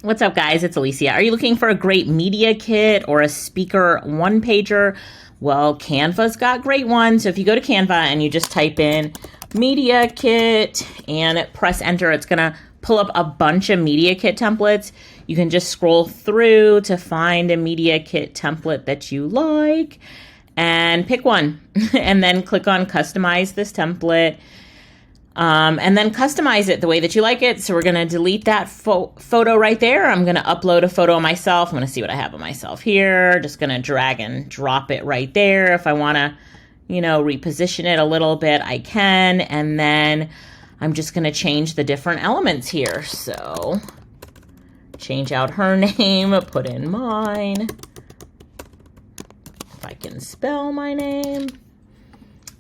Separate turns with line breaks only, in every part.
What's up, guys? It's Alicia. Are you looking for a great media kit or a speaker one-pager? Well, Canva's got great ones. So if you go to Canva and you just type in media kit and press enter, it's going to pull up a bunch of media kit templates. You can just scroll through to find a media kit template that you like and pick one and then click on customize this template. And then customize it the way that you like it. So we're going to delete that photo right there. I'm going to upload a photo of myself. I'm going to see what I have of myself here. Just going to drag and drop it right there. If I want to, reposition it a little bit, I can. And then I'm just going to change the different elements here. So change out her name, put in mine. If I can spell my name.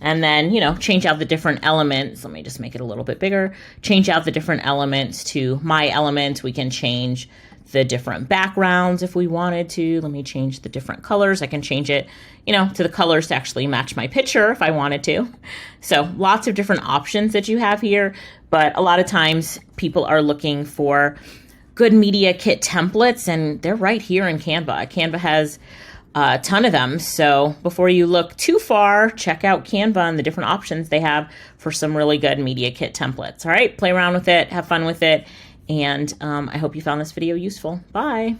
And then, change out the different elements. Let me just make it a little bit bigger. Change out the different elements to my element. We can change the different backgrounds if we wanted to. Let me change the different colors. I can change it, to the colors to actually match my picture if I wanted to. So lots of different options that you have here. But a lot of times people are looking for good media kit templates, and they're right here in Canva. Canva has a ton of them. So before you look too far, check out Canva and the different options they have for some really good media kit templates. All right, play around with it, have fun with it. And I hope you found this video useful. Bye.